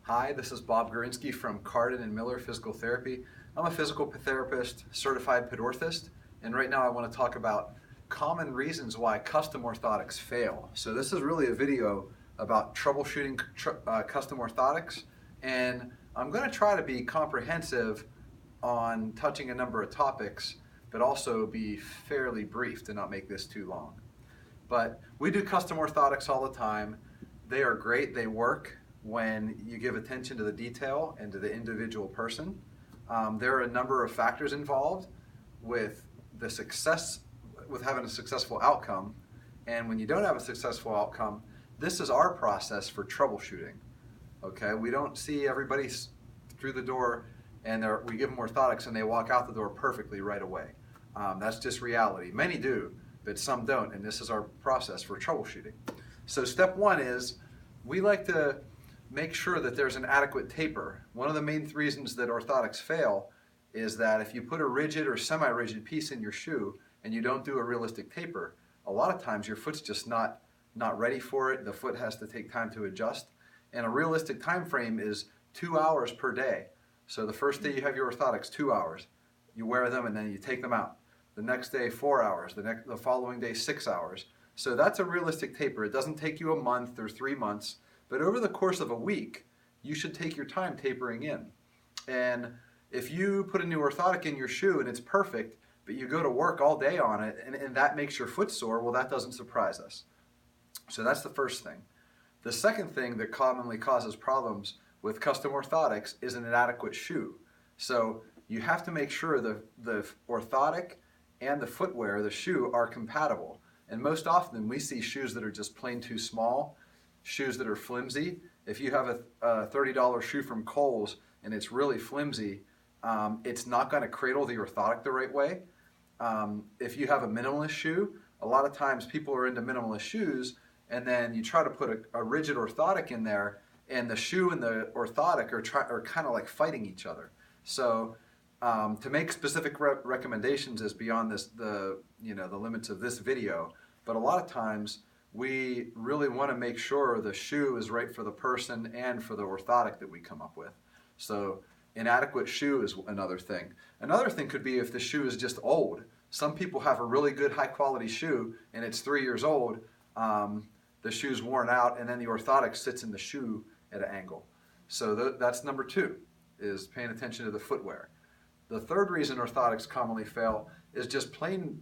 Hi, this is Bob Gorinsky from Cardin and Miller Physical Therapy. I'm a physical therapist, certified podorthist, and right now I want to talk about common reasons why custom orthotics fail. So this is really a video about troubleshooting custom orthotics, and I'm going to try to be comprehensive on touching a number of topics, but also be fairly brief to not make this too long. But we do custom orthotics all the time. They are great, they work when you give attention to the detail and to the individual person. There are a number of factors involved with having a successful outcome. And when you don't have a successful outcome, this is our process for troubleshooting. Okay, we don't see everybody through the door and we give them orthotics and they walk out the door perfectly right away. That's just reality. Many do, but some don't, and this is our process for troubleshooting. So step one is we like to make sure that there's an adequate taper. One of the main reasons that orthotics fail is that if you put a rigid or semi-rigid piece in your shoe and you don't do a realistic taper, a lot of times your foot's just not ready for it. The foot has to take time to adjust. And a realistic time frame is 2 hours per day. So the first day you have your orthotics, 2 hours. You wear them and then you take them out. The next day, 4 hours. The following day, 6 hours. So that's a realistic taper. It doesn't take you a month or 3 months. But over the course of a week, you should take your time tapering in. And if you put a new orthotic in your shoe and it's perfect, but you go to work all day on it and that makes your foot sore, well, that doesn't surprise us. So that's the first thing. The second thing that commonly causes problems with custom orthotics is an inadequate shoe. So you have to make sure the orthotic and the footwear, the shoe, are compatible. And most often we see shoes that are just plain too small, shoes that are flimsy. If you have a $30 shoe from Kohl's and it's really flimsy, it's not going to cradle the orthotic the right way. If you have a minimalist shoe, a lot of times people are into minimalist shoes and then you try to put a rigid orthotic in there and the shoe and the orthotic are kind of like fighting each other. So to make specific recommendations is beyond the limits of this video, but a lot of times we really want to make sure the shoe is right for the person and for the orthotic that we come up with. So inadequate shoe is another thing. Another thing could be if the shoe is just old. Some people have a really good high quality shoe and it's 3 years old, the shoe's worn out and then the orthotic sits in the shoe at an angle. So that's number two, is paying attention to the footwear. The third reason orthotics commonly fail is just plain,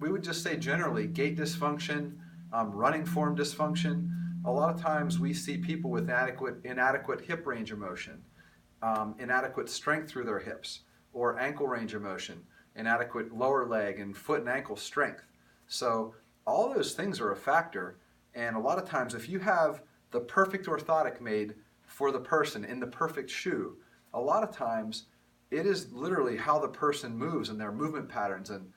we would just say generally, gait dysfunction, running form dysfunction. A lot of times we see people with inadequate hip range of motion, inadequate strength through their hips, or ankle range of motion, inadequate lower leg and foot and ankle strength. So all those things are a factor, and a lot of times if you have the perfect orthotic made for the person in the perfect shoe, a lot of times it is literally how the person moves and their movement patterns and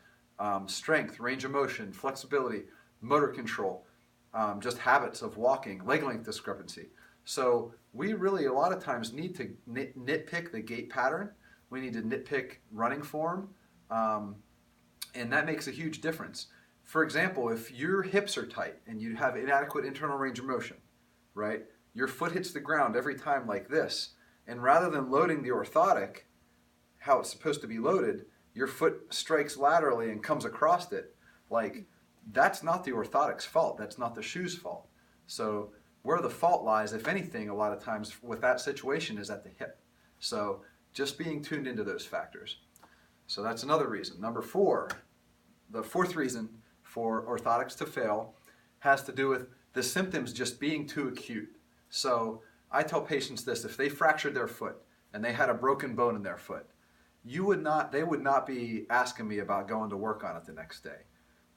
strength, range of motion, flexibility, motor control, just habits of walking, leg length discrepancy. So we really a lot of times need to nitpick the gait pattern. We need to nitpick running form, and that makes a huge difference. For example, if your hips are tight and you have inadequate internal range of motion, right? Your foot hits the ground every time like this, and rather than loading the orthotic how it's supposed to be loaded, your foot strikes laterally and comes across it. Like, that's not the orthotic's fault. That's not the shoe's fault. So where the fault lies, if anything, a lot of times with that situation is at the hip. So just being tuned into those factors. So that's another reason. Number four, the fourth reason for orthotics to fail has to do with the symptoms just being too acute. So I tell patients this: if they fractured their foot and they had a broken bone in their foot, they would not be asking me about going to work on it the next day.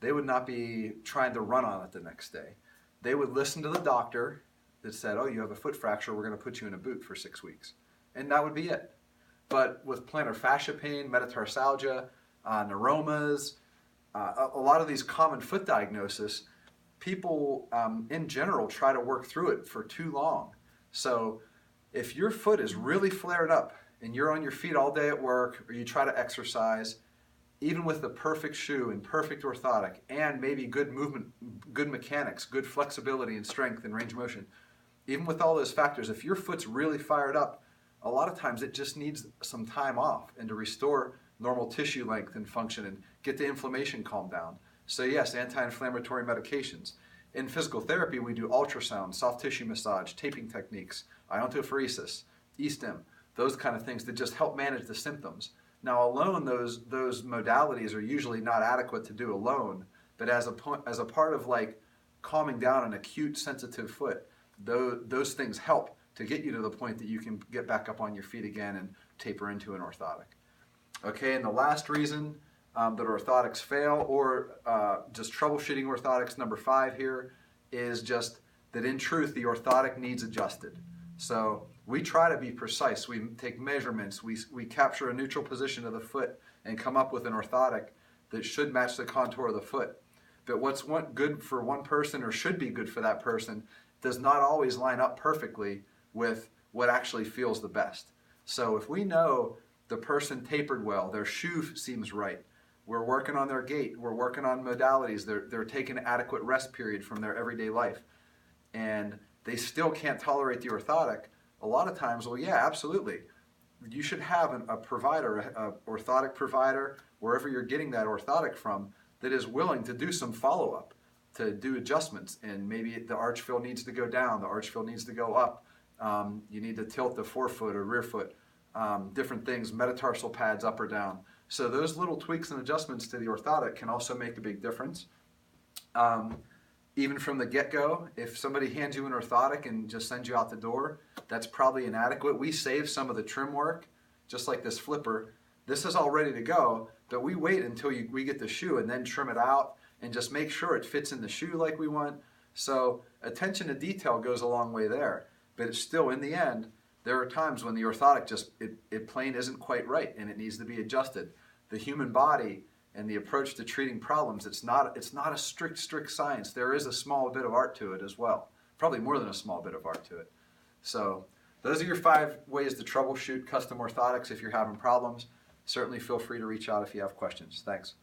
They would not be trying to run on it the next day. They would listen to the doctor that said, oh, you have a foot fracture, we're going to put you in a boot for 6 weeks. And that would be it. But with plantar fascia pain, metatarsalgia, neuromas, a lot of these common foot diagnoses, people in general try to work through it for too long. So if your foot is really flared up and you're on your feet all day at work, or you try to exercise, even with the perfect shoe and perfect orthotic and maybe good movement, good mechanics, good flexibility and strength and range of motion, even with all those factors, if your foot's really fired up, a lot of times it just needs some time off and to restore normal tissue length and function and get the inflammation calmed down. So yes, anti-inflammatory medications. In physical therapy, we do ultrasound, soft tissue massage, taping techniques, iontophoresis, e-stim, those kind of things that just help manage the symptoms. Now alone, those modalities are usually not adequate to do alone, but as a part of like calming down an acute sensitive foot, those things help to get you to the point that you can get back up on your feet again and taper into an orthotic. Okay, and the last reason that orthotics fail, or just troubleshooting orthotics, number 5 here, is just that in truth the orthotic needs adjusted. So we try to be precise. We take measurements. We capture a neutral position of the foot and come up with an orthotic that should match the contour of the foot. But what's good for one person, or should be good for that person, does not always line up perfectly with what actually feels the best. So if we know the person tapered well, their shoe seems right, we're working on their gait, we're working on modalities, they're taking an adequate rest period from their everyday life, and they still can't tolerate the orthotic, a lot of times, well, yeah, absolutely. You should have a provider, an orthotic provider, wherever you're getting that orthotic from, that is willing to do some follow-up, to do adjustments, and maybe the arch fill needs to go down, the arch fill needs to go up, you need to tilt the forefoot or rear foot, different things, metatarsal pads up or down. So those little tweaks and adjustments to the orthotic can also make a big difference. Even from the get-go, if somebody hands you an orthotic and just sends you out the door, that's probably inadequate. We save some of the trim work, just like this flipper. This is all ready to go, but we wait until we get the shoe and then trim it out and just make sure it fits in the shoe like we want. So attention to detail goes a long way there, but it's still, in the end, there are times when the orthotic just, it plain isn't quite right and it needs to be adjusted. The human body and the approach to treating problems, it's not a strict science. There is a small bit of art to it as well. Probably more than a small bit of art to it. So those are your 5 ways to troubleshoot custom orthotics if you're having problems. Certainly feel free to reach out if you have questions. Thanks.